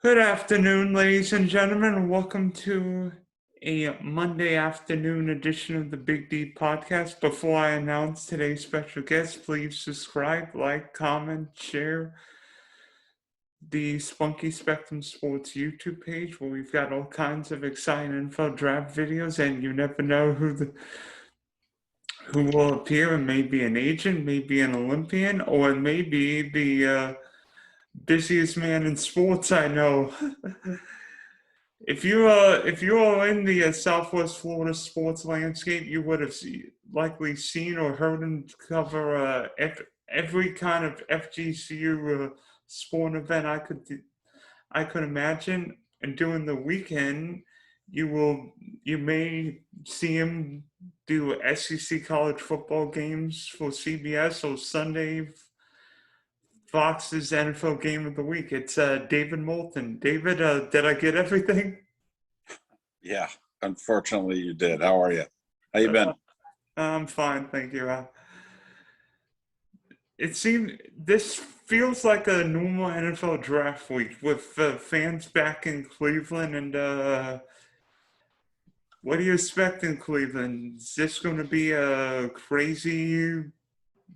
Good afternoon, ladies and gentlemen. Welcome to a Monday afternoon edition of the Big D podcast. Before I announce today's special guest, please subscribe, like, comment, share the Spunky Spectrum Sports YouTube page where we've got all kinds of exciting info draft videos, and you never know who will appear. It may be an agent, maybe an Olympian, or it may be the busiest man in sports I know. If you are in the Southwest Florida sports landscape, you would have likely seen or heard him cover every kind of FGCU sport event I could imagine. And during the weekend, you may see him do SEC college football games for CBS, or Sunday Fox's NFL Game of the Week. It's David Moulton. David, did I get everything? Yeah, unfortunately you did. How are you? How you been? I'm fine, thank you. This feels like a normal NFL draft week with fans back in Cleveland. And what do you expect in Cleveland? Is this going to be a crazy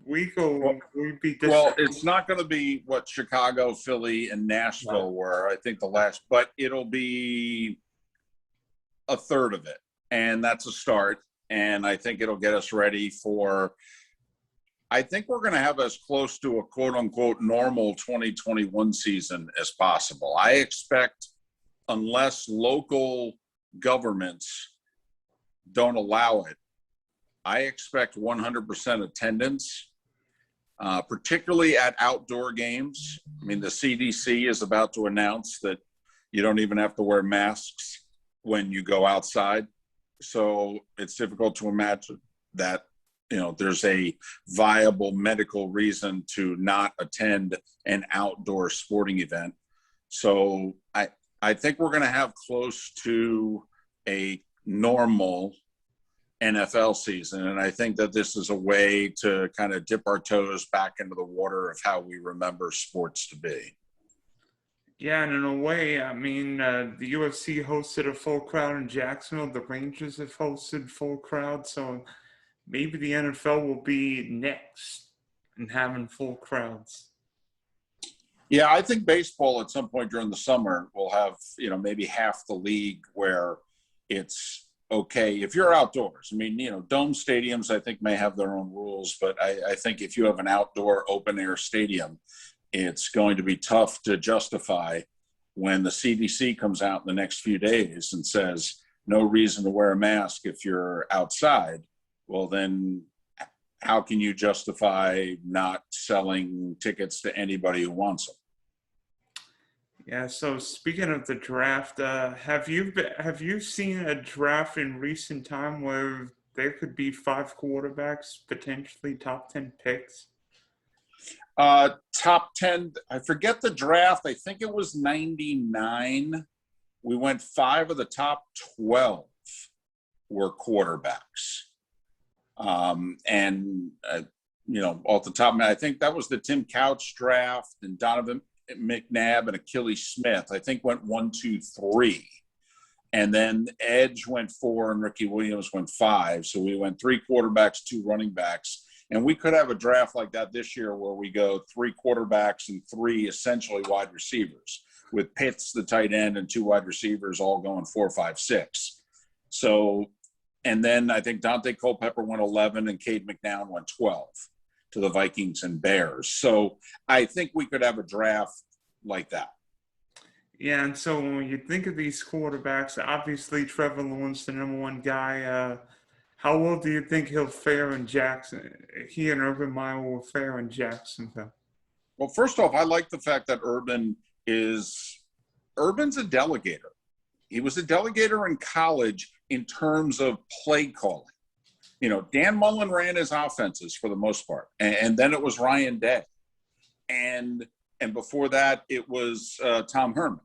week, or will we be Well, it's not going to be what Chicago, Philly, and Nashville were, I think, but it'll be a third of it. And that's a start. And I think it'll get us ready I think we're going to have as close to a quote-unquote normal 2021 season as possible. I expect, unless local governments don't allow it, I expect 100% attendance, particularly at outdoor games. I mean, the CDC is about to announce that you don't even have to wear masks when you go outside. So it's difficult to imagine that, there's a viable medical reason to not attend an outdoor sporting event. So I think we're going to have close to a normal NFL season. And I think that this is a way to kind of dip our toes back into the water of how we remember sports to be. Yeah, and in a way, I mean, the UFC hosted a full crowd in Jacksonville. The Rangers have hosted full crowd. So maybe the NFL will be next in having full crowds. Yeah, I think baseball at some point during the summer will have, maybe half the league where it's okay if you're outdoors. I mean, dome stadiums, I think, may have their own rules, but I think if you have an outdoor open air stadium, it's going to be tough to justify when the CDC comes out in the next few days and says no reason to wear a mask if you're outside. Well, then how can you justify not selling tickets to anybody who wants them? Yeah, so speaking of the draft, have you seen a draft in recent time where there could be 5 quarterbacks, potentially top 10 picks? Top 10, I forget the draft. I think it was 99. We went 5 of the top 12 were quarterbacks. Off the top of my head, I think that was the Tim Couch draft, and Donovan McNabb and Achilles Smith, I think, went 1, 2, 3. And then Edge went 4 and Ricky Williams went 5. So we went 3 quarterbacks, 2 running backs. And we could have a draft like that this year where we go 3 quarterbacks and 3 essentially wide receivers, with Pitts, the tight end, and 2 wide receivers all going 4, 5, 6. So, and then I think Dante Culpepper went 11 and Cade McNown went 12 to the Vikings and Bears. So I think we could have a draft like that. Yeah, and so when you think of these quarterbacks, obviously Trevor Lawrence, the number 1 guy. How well do you think he'll fare in Jackson? He and Urban Meyer will fare in Jacksonville. Well, first off, I like the fact that Urban's a delegator. He was a delegator in college in terms of play calling. Dan Mullen ran his offenses for the most part, and then it was Ryan Day, and before that it was Tom Herman.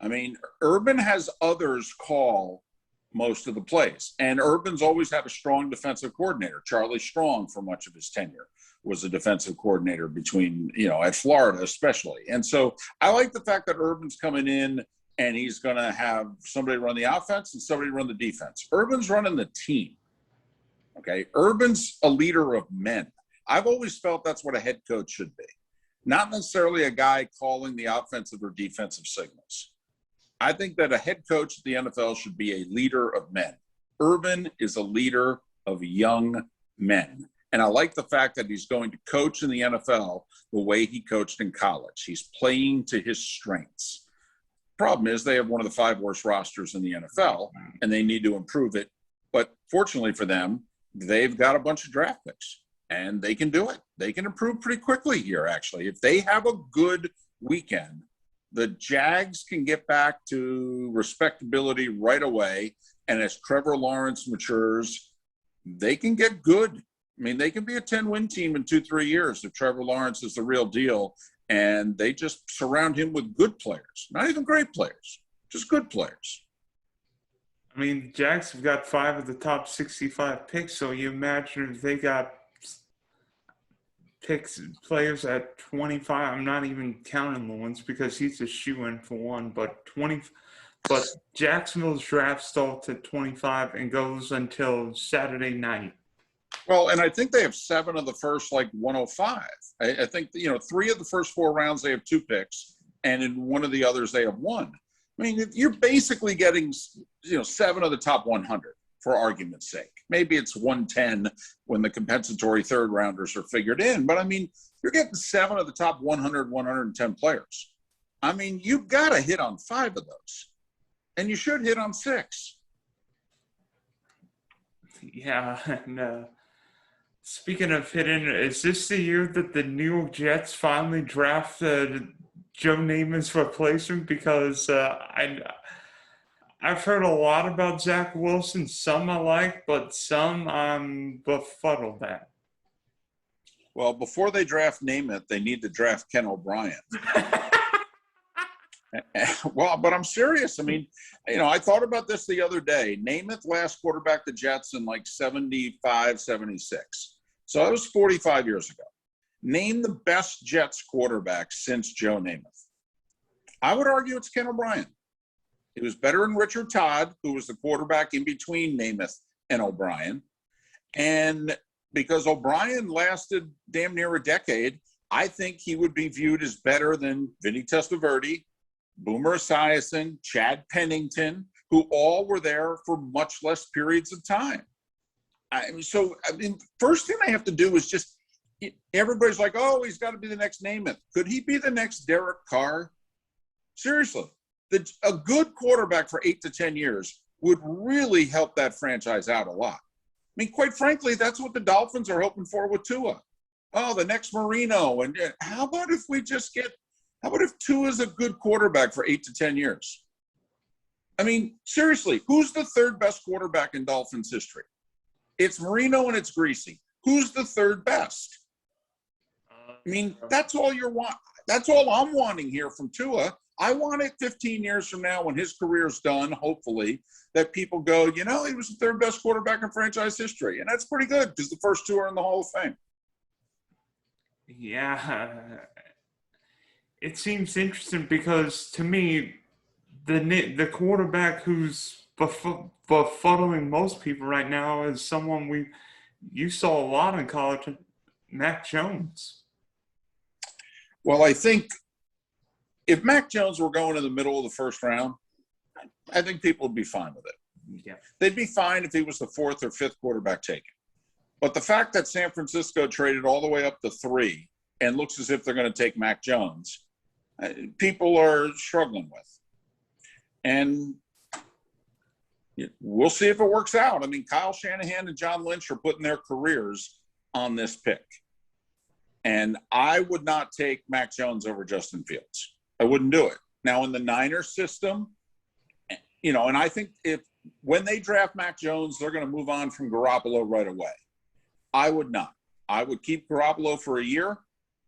I mean, Urban has others call most of the plays, and Urban's always had a strong defensive coordinator, Charlie Strong, for much of his tenure. was a defensive coordinator at Florida especially. And so I like the fact that Urban's coming in and he's going to have somebody run the offense and somebody run the defense. Urban's running the team. Okay. Urban's a leader of men. I've always felt that's what a head coach should be. Not necessarily a guy calling the offensive or defensive signals. I think that a head coach at the NFL should be a leader of men. Urban is a leader of young men. And I like the fact that he's going to coach in the NFL the way he coached in college. He's playing to his strengths. Problem is they have one of the 5 worst rosters in the NFL, and they need to improve it. But fortunately for them, they've got a bunch of draft picks, and they can do it. They can improve pretty quickly here, actually. If they have a good weekend, the Jags can get back to respectability right away. And as Trevor Lawrence matures, they can get good. I mean, they can be a 10-win team in 2-3 years if Trevor Lawrence is the real deal. And they just surround him with good players, not even great players, just good players. I mean, Jags have got 5 of the top 65 picks, so you imagine if they got players at 25. I'm not even counting Lawrence because he's a shoo-in for one, but Jacksonville's draft starts at 25 and goes until Saturday night. Well, and I think they have 7 of the first 105. I think 3 of the first 4 rounds they have 2 picks, and in one of the others they have 1. I mean, you're basically getting 7 of the top 100 for argument's sake. Maybe it's 110 when the compensatory third rounders are figured in, but I mean, you're getting 7 of the top 100, 110 players. I mean, you've got to hit on 5 of those, and you should hit on 6. Yeah, and speaking of hitting, is this the year that the New York Jets finally drafted Joe Namath's replacement? Because I've heard a lot about Zach Wilson. Some I like, but some I'm befuddled at. Well, before they draft Namath, they need to draft Ken O'Brien. Well, but I'm serious. I mean, I thought about this the other day. Namath last quarterback the Jets in 75, 76. So that was 45 years ago. Name the best Jets quarterback since Joe Namath. I would argue it's Ken O'Brien. He was better than Richard Todd, who was the quarterback in between Namath and O'Brien. And because O'Brien lasted damn near a decade, I think he would be viewed as better than Vinny Testaverde, Boomer Esiason, Chad Pennington, who all were there for much less periods of time. First thing they have to do is just – everybody's like, oh, he's got to be the next Namath. Could he be the next Derek Carr? Seriously. A good quarterback for 8 to 10 years would really help that franchise out a lot. I mean, quite frankly, that's what the Dolphins are hoping for with Tua. Oh, the next Marino. And how about if Tua's a good quarterback for 8 to 10 years? I mean, seriously, who's the third best quarterback in Dolphins history? It's Marino and it's Greasy. Who's the third best? I mean, that's all that's all I'm wanting here from Tua. I want it 15 years from now when his career's done, hopefully, that people go, he was the third best quarterback in franchise history. And that's pretty good because the first 2 are in the Hall of Fame. Yeah. It seems interesting because to me, the quarterback who's befuddling most people right now is someone you saw a lot in college, Mac Jones. Well, I think if Mac Jones were going in the middle of the first round, I think people would be fine with it. Yeah. They'd be fine if he was the 4th or 5th quarterback taken. But the fact that San Francisco traded all the way up to 3 and looks as if they're going to take Mac Jones, people are struggling with. And we'll see if it works out. I mean, Kyle Shanahan and John Lynch are putting their careers on this pick. And I would not take Mac Jones over Justin Fields. I wouldn't do it. Now, in the Niners system, and I think when they draft Mac Jones, they're going to move on from Garoppolo right away. I would not. I would keep Garoppolo for a year,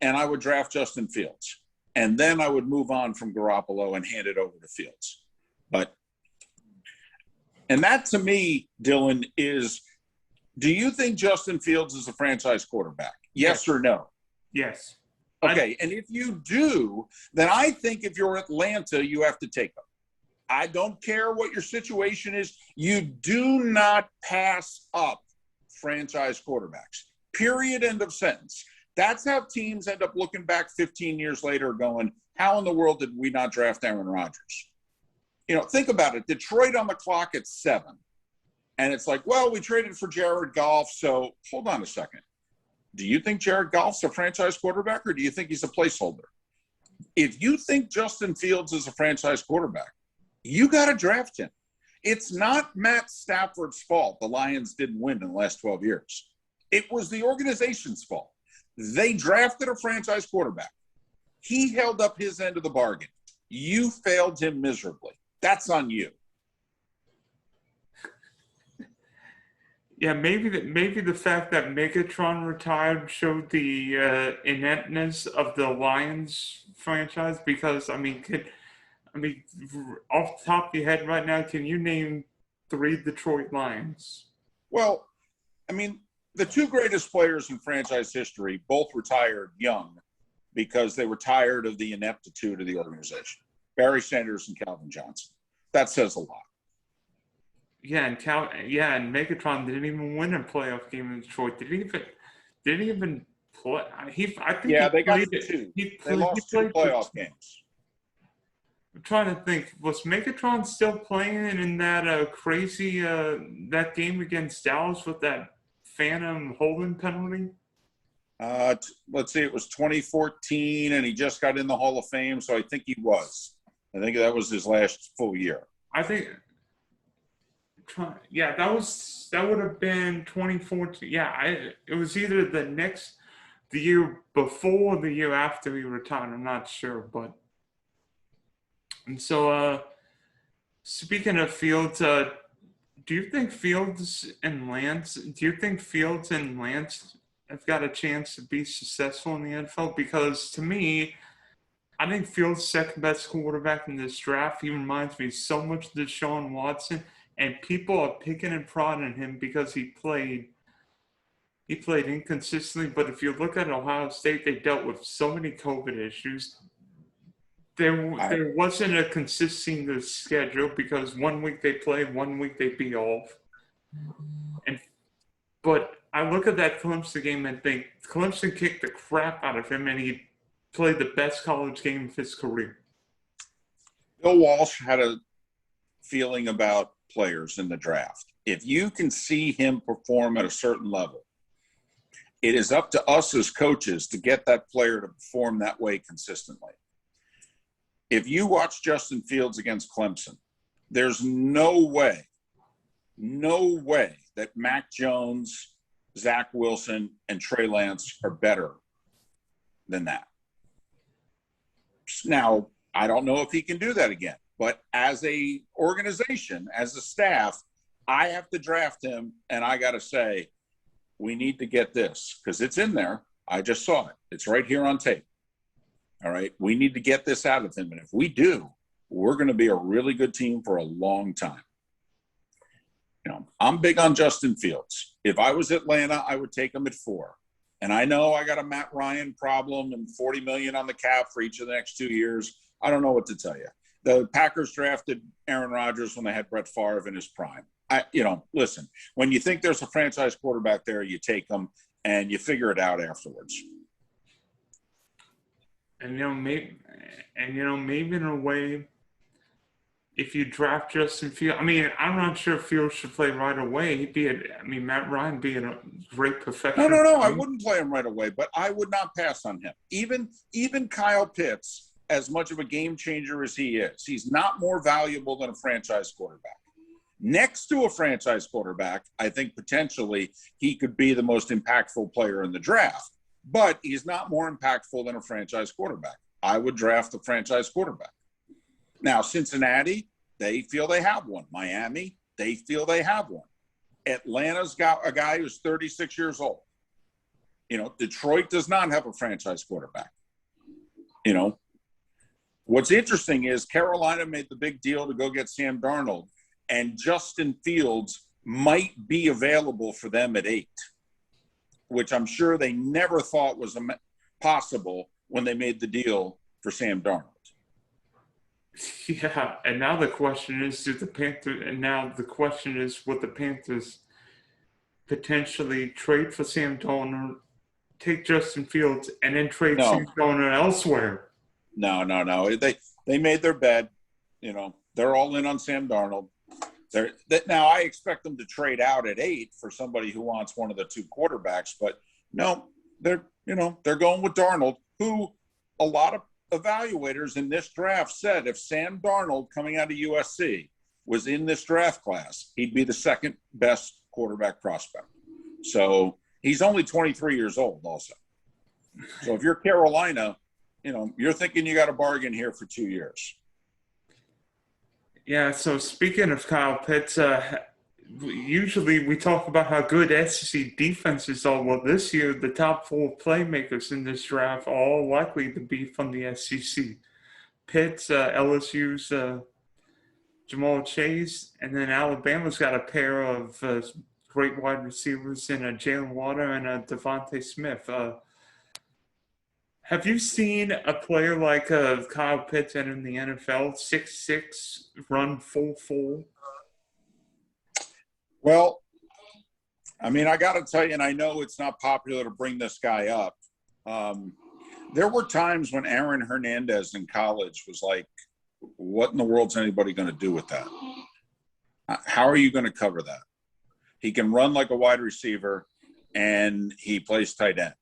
and I would draft Justin Fields. And then I would move on from Garoppolo and hand it over to Fields. And that to me, Dylan, is, do you think Justin Fields is a franchise quarterback? Yes or no? Yes. Okay, and if you do, then I think if you're Atlanta, you have to take them. I don't care what your situation is. You do not pass up franchise quarterbacks. Period. End of sentence. That's how teams end up looking back 15 years later going, how in the world did we not draft Aaron Rodgers? Think about it. Detroit on the clock at 7. And it's like, well, we traded for Jared Goff. So hold on a second. Do you think Jared Goff's a franchise quarterback, or do you think he's a placeholder? If you think Justin Fields is a franchise quarterback, you got to draft him. It's not Matt Stafford's fault the Lions didn't win in the last 12 years. It was the organization's fault. They drafted a franchise quarterback. He held up his end of the bargain. You failed him miserably. That's on you. Yeah, maybe the fact that Megatron retired showed the ineptness of the Lions franchise. Because off the top of your head right now, can you name 3 Detroit Lions? Well, the 2 greatest players in franchise history both retired young because they were tired of the ineptitude of the organization. Barry Sanders and Calvin Johnson. That says a lot. Yeah, and Megatron didn't even win a playoff game in Detroit. Did he even play? They got 2. They lost 2 playoff games. I'm trying to think. Was Megatron still playing in that crazy that game against Dallas with that phantom holding penalty? Let's see. It was 2014, and he just got in the Hall of Fame, so I think he was. I think that was his last full year. I think. Yeah, that would have been 2014. Yeah, it was either the year before or the year after he retired. I'm not sure, but and so speaking of Fields, do you think Fields and Lance have got a chance to be successful in the NFL? Because to me, I think Fields' second best quarterback in this draft. He reminds me so much of Deshaun Watson. And people are picking and prodding him because he played inconsistently. But if you look at Ohio State, they dealt with so many COVID issues. There wasn't a consistency in the schedule because 1 week they played, 1 week they'd be off. But I look at that Clemson game and think Clemson kicked the crap out of him, and he played the best college game of his career. Bill Walsh had a feeling about players in the draft. If you can see him perform at a certain level, it is up to us as coaches to get that player to perform that way consistently. If you watch Justin Fields against Clemson, there's no way that Mac Jones, Zach Wilson, and Trey Lance are better than that. Now, I don't know if he can do that again. But as a organization, as a staff, I have to draft him, and I got to say, we need to get this because it's in there. I just saw it. It's right here on tape. All right? We need to get this out of him, and if we do, we're going to be a really good team for a long time. I'm big on Justin Fields. If I was Atlanta, I would take him at 4. And I know I got a Matt Ryan problem and $40 million on the cap for each of the next 2 years. I don't know what to tell you. The Packers drafted Aaron Rodgers when they had Brett Favre in his prime. Listen, when you think there's a franchise quarterback there, you take them and you figure it out afterwards. And maybe in a way, if you draft Justin Fields, I'm not sure if Fields should play right away. Matt Ryan being a great professional. No, I wouldn't play him right away, but I would not pass on him. Even Kyle Pitts, as much of a game changer as he is, he's not more valuable than a franchise quarterback. Next to a franchise quarterback, I think potentially he could be the most impactful player in the draft, but he's not more impactful than a franchise quarterback. I would draft the franchise quarterback. Now, Cincinnati, they feel they have one. Miami, they feel they have one. Atlanta's got a guy who's 36 years old. Detroit does not have a franchise quarterback. What's interesting is Carolina made the big deal to go get Sam Darnold, and Justin Fields might be available for them at 8. which I'm sure they never thought was possible when they made the deal for Sam Darnold. Yeah, and now the question is, would the Panthers potentially trade for Sam Darnold, take Justin Fields, and then trade Sam Darnold elsewhere? No. They made their bed. They're all in on Sam Darnold. Now I expect them to trade out at 8 for somebody who wants one of the 2 quarterbacks, but no, they're going with Darnold, who a lot of evaluators in this draft said if Sam Darnold coming out of USC was in this draft class, he'd be the second best quarterback prospect. So he's only 23 years old also. So if you're Carolina, you're thinking you got a bargain here for 2 years. Yeah, so speaking of Kyle Pitts, usually we talk about how good SEC defenses are. Well, this year, the top 4 playmakers in this draft are all likely to be from the SEC. Pitts, LSU's Jamal Chase, and then Alabama's got a pair of great wide receivers in Jaylen Waddle and Devonta Smith. Have you seen a player like Kyle Pitts enter the NFL, 6'6", run 4.4? Well, I mean, I got to tell you, and I know it's not popular to bring this guy up. There were times when Aaron Hernandez in college was like, what in the world's anybody going to do with that? How are you going to cover that? He can run like a wide receiver, and he plays tight end.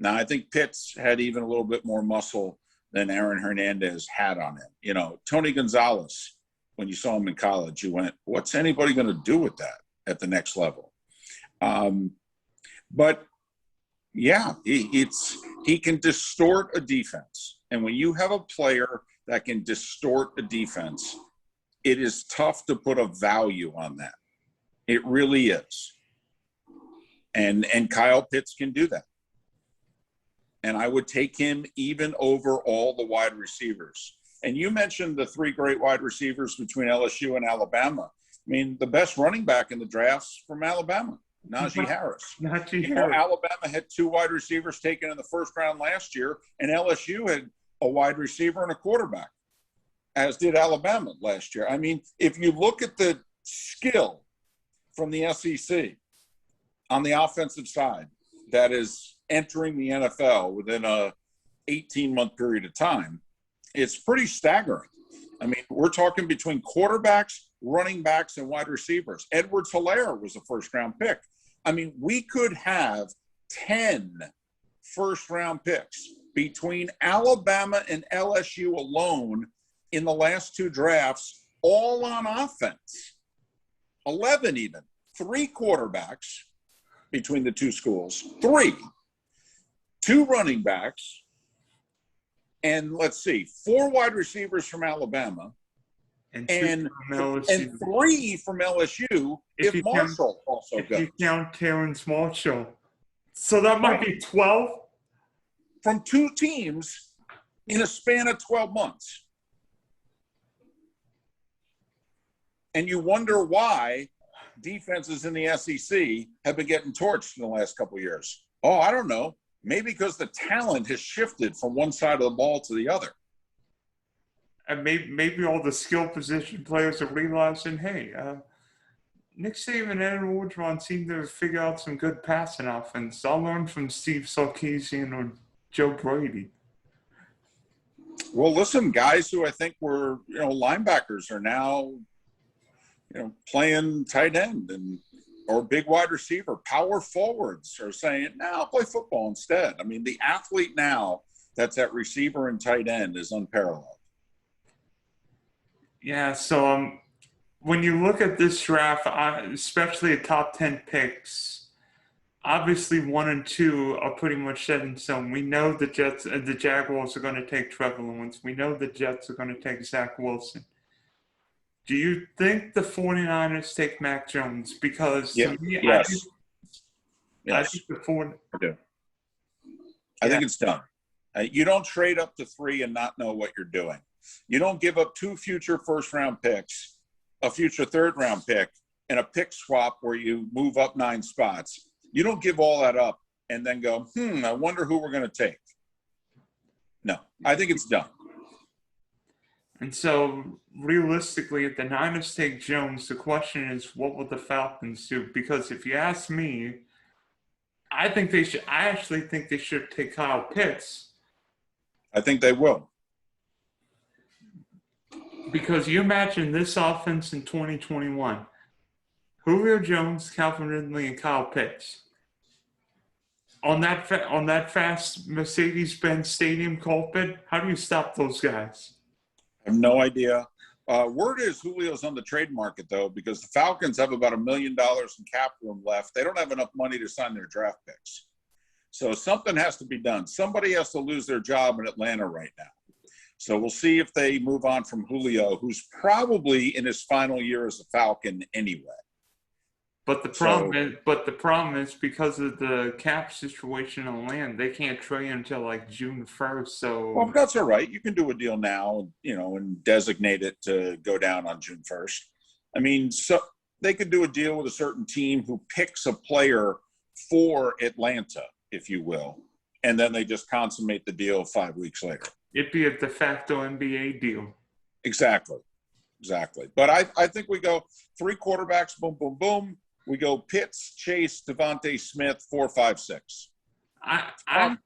Now, I think Pitts had even a little bit more muscle than Aaron Hernandez had on him. Tony Gonzalez, when you saw him in college, you went, what's anybody going to do with that at the next level? But, yeah, he can distort a defense. And when you have a player that can distort a defense, it is tough to put a value on that. It really is. And Kyle Pitts can do that. And I would take him even over all the wide receivers. And you mentioned the 3 great wide receivers between LSU and Alabama. I mean, the best running back in the draft's from Alabama, Najee Harris. Alabama had 2 wide receivers taken in the first round last year, and LSU had a wide receiver and a quarterback, as did Alabama last year. I mean, if you look at the skill from the SEC on the offensive side that is entering the NFL within a 18-month period of time, it's pretty staggering. I mean, we're talking between quarterbacks, running backs, and wide receivers. Edwards-Helaire was a first-round pick. I mean, we could have 10 first-round picks between Alabama and LSU alone in the last 2 drafts, all on offense. 11 even. 3 quarterbacks between the 2 schools. 3. 2 running backs. And let's see, 4 wide receivers from Alabama. And 3 from LSU if Marshall also goes. If you count Terrence Marshall. So that might be 12? From 2 teams in a span of 12 months. And you wonder why defenses in the SEC have been getting torched in the last couple of years. Oh, I don't know. Maybe because the talent has shifted from one side of the ball to the other. And maybe all the skill position players are realizing, hey, Nick Saban and Aaron Orgeron seem to figure out some good passing offense. I'll learn from Steve Sarkisian or Joe Brady. Well, listen, guys who I think were, linebackers are now, playing tight end or big wide receiver. Power forwards are saying, no, I'll play football instead. I mean, the athlete now that's at receiver and tight end is unparalleled. Yeah, so when you look at this draft, especially the top 10 picks, obviously 1 and 2 are pretty much set in stone. We know the Jaguars are going to take Trevor Lawrence. We know the Jets are going to take Zach Wilson. Do you think the 49ers take Mac Jones? Because to me, yes. I think I do. I think it's done. You don't trade up to 3 and not know what you're doing. You don't give up 2 future first-round picks, a future third-round pick, and a pick swap where you move up 9 spots. You don't give all that up and then go, I wonder who we're going to take. No, I think it's done. And so, realistically, if the Niners take Jones, the question is, what will the Falcons do? Because if you ask me, I think they should. I actually think they should take Kyle Pitts. I think they will. Because you imagine this offense in 2021: Julio Jones, Calvin Ridley, and Kyle Pitts on that fast Mercedes-Benz Stadium carpet. How do you stop those guys? I have no idea. Word is Julio's on the trade market, though, because the Falcons have about $1 million in cap room left. They don't have enough money to sign their draft picks. So something has to be done. Somebody has to lose their job in Atlanta right now. So we'll see if they move on from Julio, who's probably in his final year as a Falcon anyway. But the problem is because of the cap situation on land, they can't trade until like June 1st. So well, that's all right. You can do a deal now, and designate it to go down on June 1st. I mean, so they could do a deal with a certain team who picks a player for Atlanta, if you will, and then they just consummate the deal 5 weeks later. It'd be a de facto NBA deal. Exactly. But I think we go 3 quarterbacks, boom, boom, boom. We go Pitts, Chase, Devonta Smith, 4, 5, 6. I'm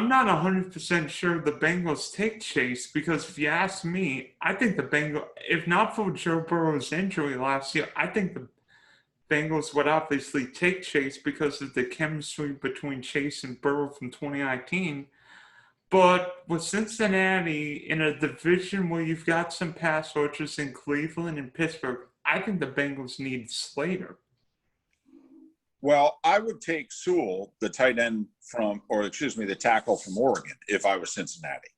not 100% sure the Bengals take Chase because if you ask me, I think the Bengals, if not for Joe Burrow's injury last year, I think the Bengals would obviously take Chase because of the chemistry between Chase and Burrow from 2019. But with Cincinnati in a division where you've got some pass rushers in Cleveland and Pittsburgh, I think the Bengals need Slater. Well, I would take Sewell, the the tackle from Oregon, if I was Cincinnati.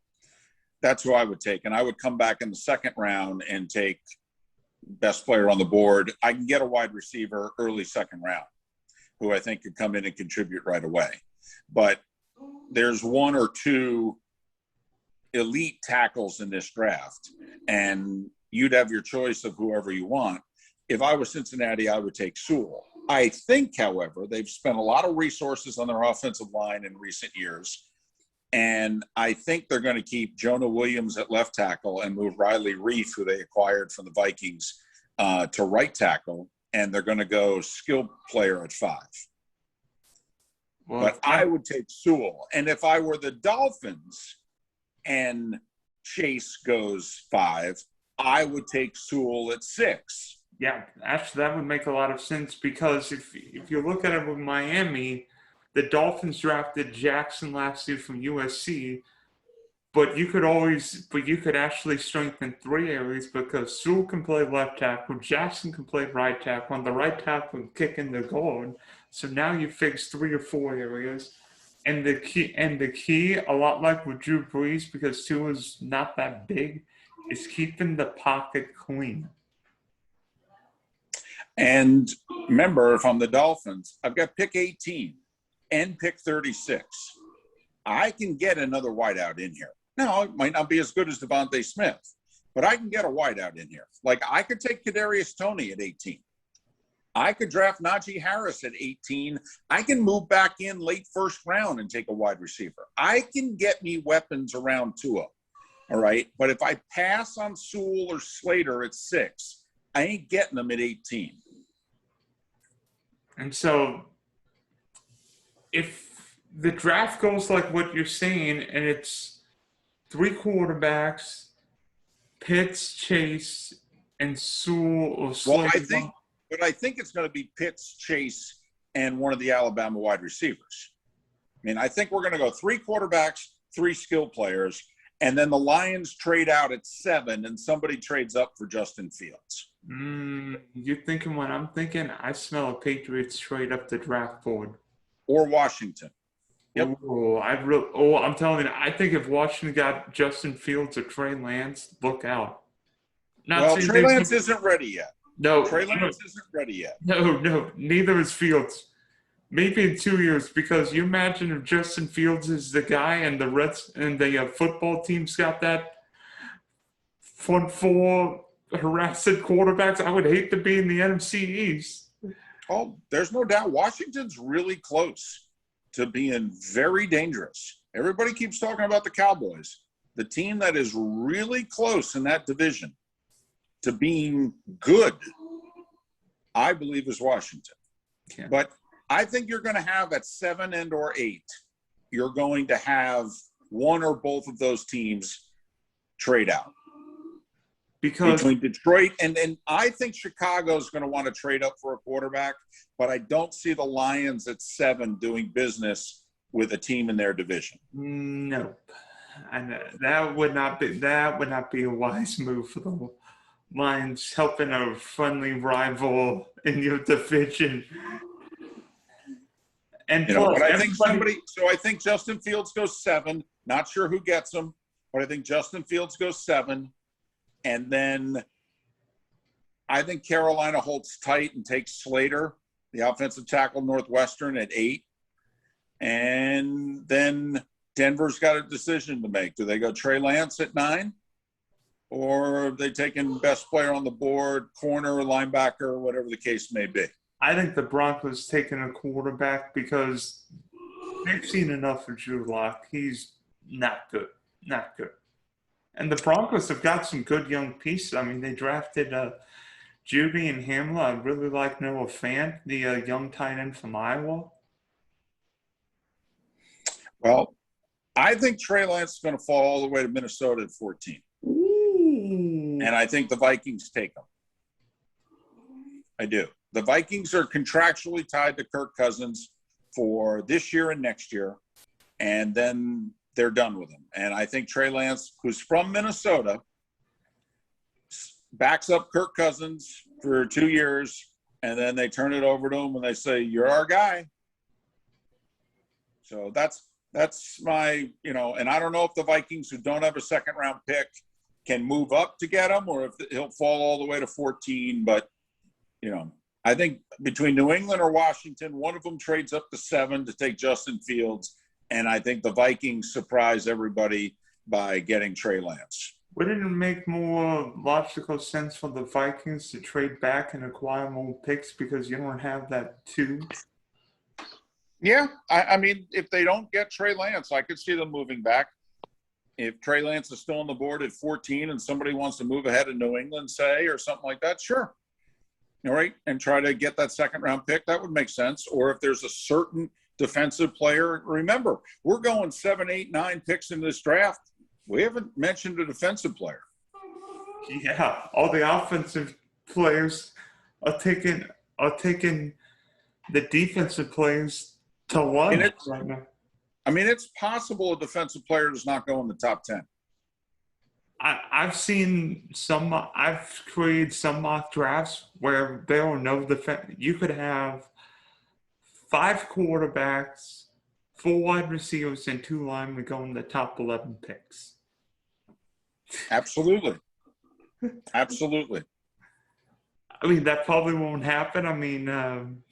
That's who I would take. And I would come back in the second round and take best player on the board. I can get a wide receiver early second round who I think could come in and contribute right away. But there's 1 or 2 elite tackles in this draft, and you'd have your choice of whoever you want. If I was Cincinnati, I would take Sewell. I think, however, they've spent a lot of resources on their offensive line in recent years, and I think they're going to keep Jonah Williams at left tackle and move Riley Reif, who they acquired from the Vikings, to right tackle, and they're going to go skill player at 5. Well, but I would take Sewell. And if I were the Dolphins and Chase goes 5, I would take Sewell at 6. Yeah, actually, that would make a lot of sense because if you look at it with Miami, the Dolphins drafted Jackson last year from USC, but you could actually strengthen 3 areas because Sewell can play left tackle, Jackson can play right tackle, and the right tackle can kick in the guard. So now you fix 3 or 4 areas, and the key, a lot like with Drew Brees, because Tua is not that big, is keeping the pocket clean. And remember, if I'm the Dolphins, I've got pick 18 and pick 36. I can get another wideout in here. Now, it might not be as good as Devonta Smith, but I can get a wideout in here. Like, I could take Kadarius Toney at 18. I could draft Najee Harris at 18. I can move back in late first round and take a wide receiver. I can get me weapons around Tua, all right? But if I pass on Sewell or Slater at 6, I ain't getting them at 18. And so if the draft goes like what you're saying and it's 3 quarterbacks, Pitts, Chase, and Sewell or Slater. Well, I think it's going to be Pitts, Chase, and one of the Alabama wide receivers. I mean, I think we're going to go 3 quarterbacks, 3 skill players, and then the Lions trade out at 7 and somebody trades up for Justin Fields. You're thinking what I'm thinking? I smell a Patriots trade up the draft board. Or Washington. Yep. I'm telling you, I think if Washington got Justin Fields or Trey Lance, look out. Trey Lance isn't ready yet. No. Trey Lance isn't ready yet. No, neither is Fields. Maybe in 2 years, because you imagine if Justin Fields is the guy and the football team's got that front 4 harassing quarterbacks. I would hate to be in the NFC East. Oh, there's no doubt. Washington's really close to being very dangerous. Everybody keeps talking about the Cowboys. The team that is really close in that division to being good, I believe, is Washington. Yeah. But I think you're going to have at 7 and or 8, you're going to have one or both of those teams trade out. Because Between Detroit and I think Chicago's going to want to trade up for a quarterback, but I don't see the Lions at 7 doing business with a team in their division. nope. And that would not be a wise move for the Lions, helping a friendly rival in your division. And But I think I think Justin Fields goes 7. Not sure who gets him, but I think Justin Fields goes 7. And then I think Carolina holds tight and takes Slater, the offensive tackle, Northwestern, at 8. And then Denver's got a decision to make. Do they go Trey Lance at 9? Or are they taking best player on the board, corner, linebacker, whatever the case may be? I think the Broncos taking a quarterback because they've seen enough of Drew Lock. He's not good. Not good. And the Broncos have got some good young pieces. I mean, they drafted Judy and Hamler. I really like Noah Fant, the young tight end from Iowa. Well, I think Trey Lance is going to fall all the way to Minnesota at 14. Ooh. And I think the Vikings take him. I do. The Vikings are contractually tied to Kirk Cousins for this year and next year, and then they're done with him. And I think Trey Lance, who's from Minnesota, backs up Kirk Cousins for 2 years, and then they turn it over to him and they say, "You're our guy." So that's my, and I don't know if the Vikings, who don't have a second-round pick, can move up to get him or if he'll fall all the way to 14. But, I think between New England or Washington, one of them trades up to 7 to take Justin Fields, and I think the Vikings surprise everybody by getting Trey Lance. Wouldn't it make more logical sense for the Vikings to trade back and acquire more picks because you don't have that 2? Yeah, I mean, if they don't get Trey Lance, I could see them moving back. If Trey Lance is still on the board at 14 and somebody wants to move ahead of New England, say, or something like that, sure. All right, and try to get that second-round pick, that would make sense. Or if there's a certain defensive player, remember, we're going 7, 8, 9 picks in this draft. We haven't mentioned a defensive player. Yeah, all the offensive players are taking the defensive players to 1 right now. I mean, it's possible a defensive player does not go in the top 10. I've seen I've created some mock drafts where there are no defense. You could have 5 quarterbacks, 4 wide receivers, and 2 linemen go in the top 11 picks. Absolutely. Absolutely. I mean, that probably won't happen. I mean,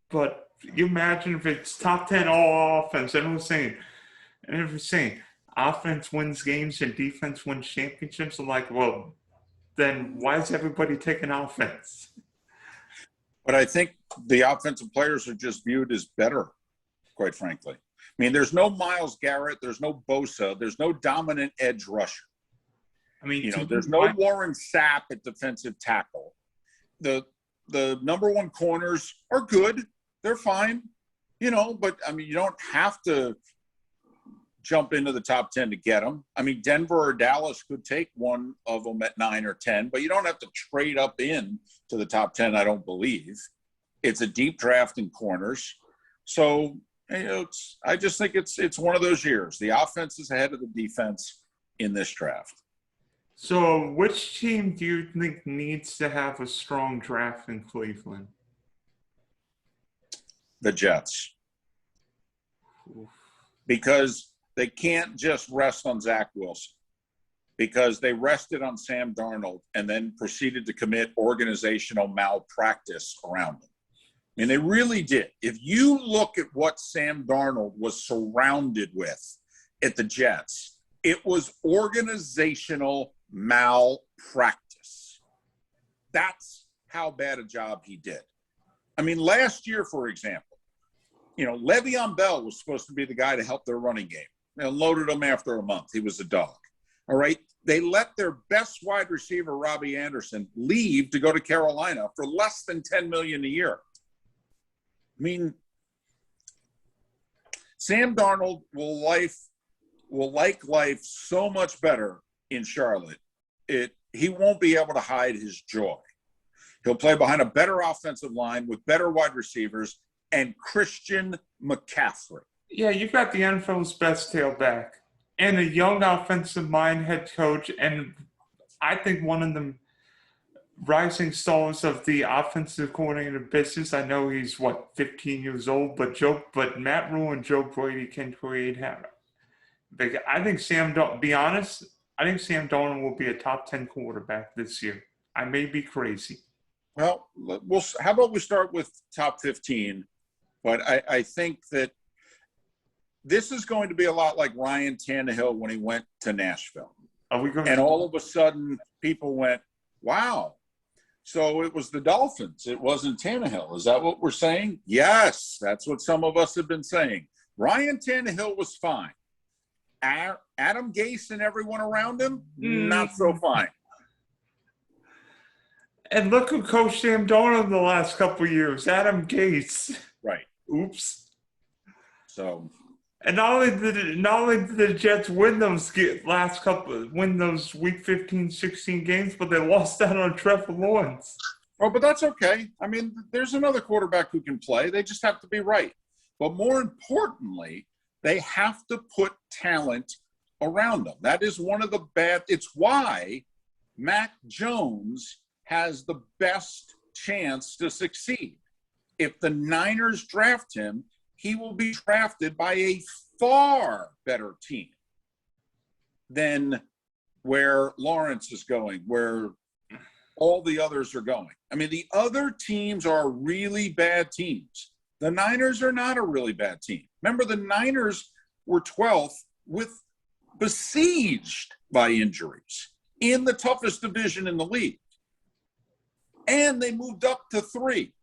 but you imagine if it's top 10 all offense, and we're saying offense wins games and defense wins championships. I'm like, well, then why is everybody taking offense? But I think the offensive players are just viewed as better, quite frankly. I mean, there's no Myles Garrett, there's no Bosa, there's no dominant edge rusher. I mean, there's no Warren Sapp at defensive tackle. The number 1 corners are good. They're fine, but I mean, you don't have to jump into the top 10 to get them. I mean, Denver or Dallas could take one of them at 9 or 10, but you don't have to trade up in to the top 10, I don't believe. It's a deep draft in corners. So, I just think it's one of those years. The offense is ahead of the defense in this draft. So which team do you think needs to have a strong draft in Cleveland? The Jets. Because they can't just rest on Zach Wilson, because they rested on Sam Darnold and then proceeded to commit organizational malpractice around him. I mean, they really did. If you look at what Sam Darnold was surrounded with at the Jets, it was organizational malpractice. That's how bad a job he did. I mean, last year, for example, Le'Veon Bell was supposed to be the guy to help their running game. They loaded him after a month. He was a dog. All right. They let their best wide receiver, Robbie Anderson, leave to go to Carolina for less than $10 million a year. I mean, Sam Darnold will like life so much better in Charlotte. He won't be able to hide his joy. He'll play behind a better offensive line with better wide receivers and Christian McCaffrey. Yeah, you got the NFL's best tailback and a young offensive mind head coach, and I think one of the rising stars of the offensive coordinator business. I know he's 15 years old, but Matt Rule and Joe Brady can create havoc. I think Sam Darnold will be a top 10 quarterback this year. I may be crazy. Well, how about we start with top 15? But I think that this is going to be a lot like Ryan Tannehill when he went to Nashville. And all of a sudden, people went, wow. So it was the Dolphins. It wasn't Tannehill. Is that what we're saying? Yes, that's what some of us have been saying. Ryan Tannehill was fine. Adam Gase and everyone around him, not so fine. And look who coached Sam Darnold the last couple of years, Adam Gase. Right. Oops. So. And not only did the Jets win those week 15, 16 games, but they lost out on Trevor Lawrence. Oh, but that's okay. I mean, there's another quarterback who can play. They just have to be right. But more importantly, they have to put talent around them. That is one of the it's why Mac Jones has the best chance to succeed. If the Niners draft him, he will be drafted by a far better team than where Lawrence is going, where all the others are going. I mean, the other teams are really bad teams. The Niners are not a really bad team. Remember, the Niners were 12th besieged by injuries in the toughest division in the league. And they moved up to 3.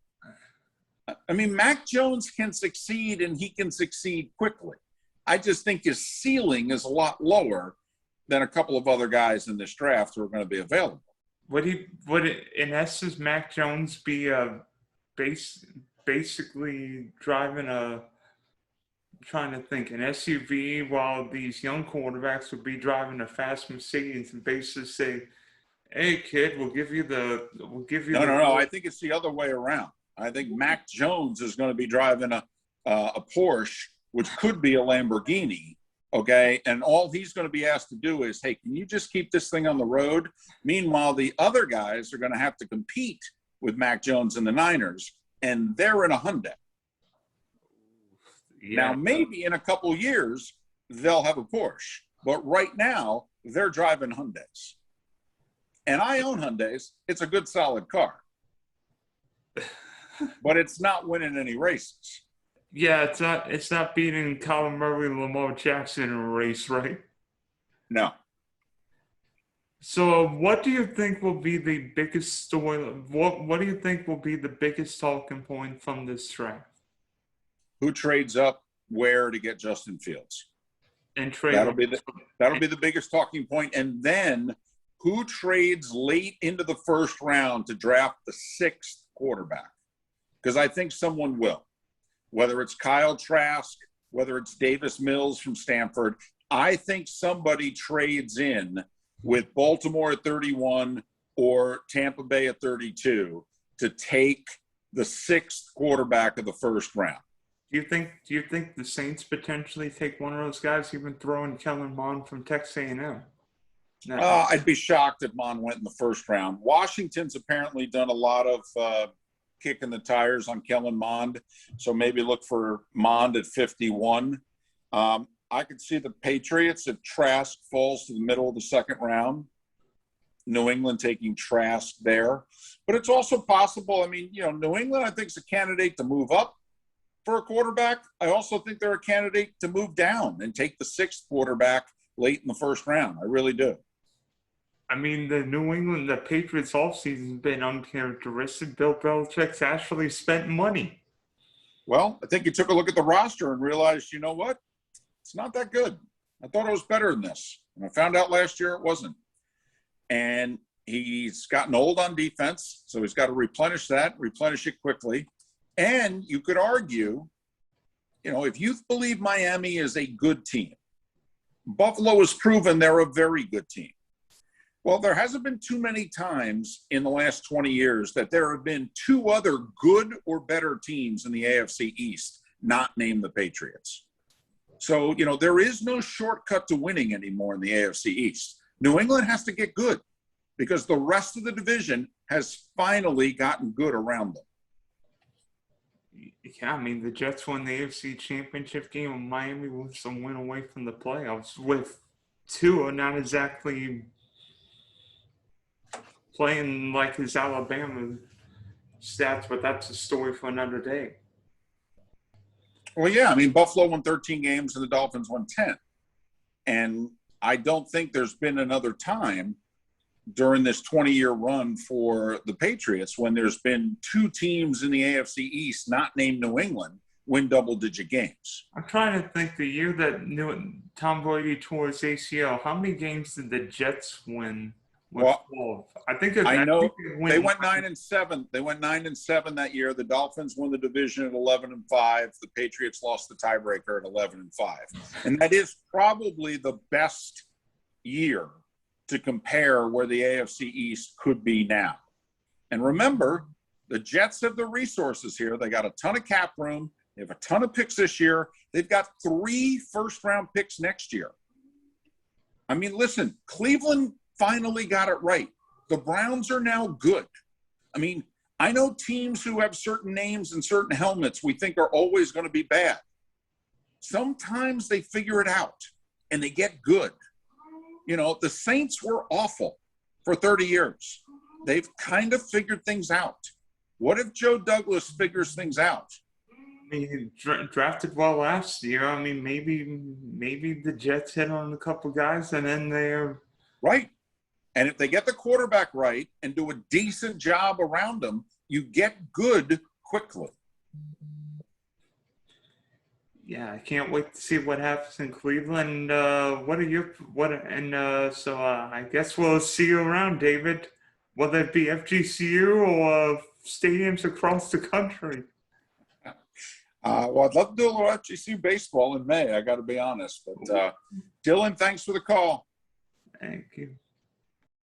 I mean, Mac Jones can succeed, and he can succeed quickly. I just think his ceiling is a lot lower than a couple of other guys in this draft who are going to be available. Would in essence, Mac Jones be basically driving an SUV, while these young quarterbacks would be driving a fast Mercedes and basically say, "Hey, kid, we'll give you the." No. I think it's the other way around. I think Mac Jones is going to be driving a Porsche, which could be a Lamborghini, okay? And all he's going to be asked to do is, hey, can you just keep this thing on the road? Meanwhile, the other guys are going to have to compete with Mac Jones and the Niners, and they're in a Hyundai. Yeah. Now, maybe in a couple years, they'll have a Porsche. But right now, they're driving Hyundais. And I own Hyundais. It's a good, solid car. But it's not winning any races. Yeah, it's not beating Colin Murray and Lamar Jackson in a race, right? No. So what do you think will be the biggest story? What do you think will be the biggest talking point from this draft? Who trades up where to get Justin Fields? And Trey. That'll be the biggest talking point. And then who trades late into the first round to draft the 6th quarterback? Because I think someone will. Whether it's Kyle Trask, whether it's Davis Mills from Stanford, I think somebody trades in with Baltimore at 31 or Tampa Bay at 32 to take the 6th quarterback of the first round. Do you think the Saints potentially take one of those guys, even throwing Kellen Mond from Texas A&M? No. I'd be shocked if Mond went in the first round. Washington's apparently done a lot of kicking the tires on Kellen Mond, so maybe look for Mond at 51. I could see the Patriots, if Trask falls to the middle of the 2nd round, New England taking Trask there. But it's also possible, I mean, New England, I think, is a candidate to move up for a quarterback. I also think they're a candidate to move down and take the 6th quarterback late in the first round. I really do. I mean, the Patriots offseason has been uncharacteristic. Bill Belichick's actually spent money. Well, I think he took a look at the roster and realized, you know what? It's not that good. I thought it was better than this. And I found out last year it wasn't. And he's gotten old on defense, so he's got to replenish it quickly. And you could argue, if you believe Miami is a good team, Buffalo has proven they're a very good team. Well, there hasn't been too many times in the last 20 years that there have been two other good or better teams in the AFC East not named the Patriots. So, there is no shortcut to winning anymore in the AFC East. New England has to get good because the rest of the division has finally gotten good around them. Yeah, I mean, the Jets won the AFC Championship game, and Miami was a win away from the playoffs with Tua not exactly playing like his Alabama stats, but that's a story for another day. Well, yeah, I mean, Buffalo won 13 games and the Dolphins won 10. And I don't think there's been another time during this 20-year run for the Patriots when there's been two teams in the AFC East not named New England win double-digit games. I'm trying to think the year that Tom Brady tore his ACL, how many games did the Jets win? Well, I think I know they went 9-7. They went 9-7 that year. The Dolphins won the division at 11-5. The Patriots lost the tiebreaker at 11-5, and that is probably the best year to compare where the AFC East could be now. And remember, the Jets have the resources here. They got a ton of cap room. They have a ton of picks this year. They've got 3 first-round picks next year. I mean, listen, Cleveland finally got it right. The Browns are now good. I mean, I know teams who have certain names and certain helmets we think are always going to be bad. Sometimes they figure it out and they get good. The Saints were awful for 30 years. They've kind of figured things out. What if Joe Douglas figures things out? I mean, he drafted well last year. I mean, maybe the Jets hit on a couple guys and then they're right. And if they get the quarterback right and do a decent job around them, you get good quickly. Yeah, I can't wait to see what happens in Cleveland. So I guess we'll see you around, David. Whether it be FGCU or stadiums across the country. Well, I'd love to do a little FGCU baseball in May. I got to be honest. But Dylan, thanks for the call. Thank you.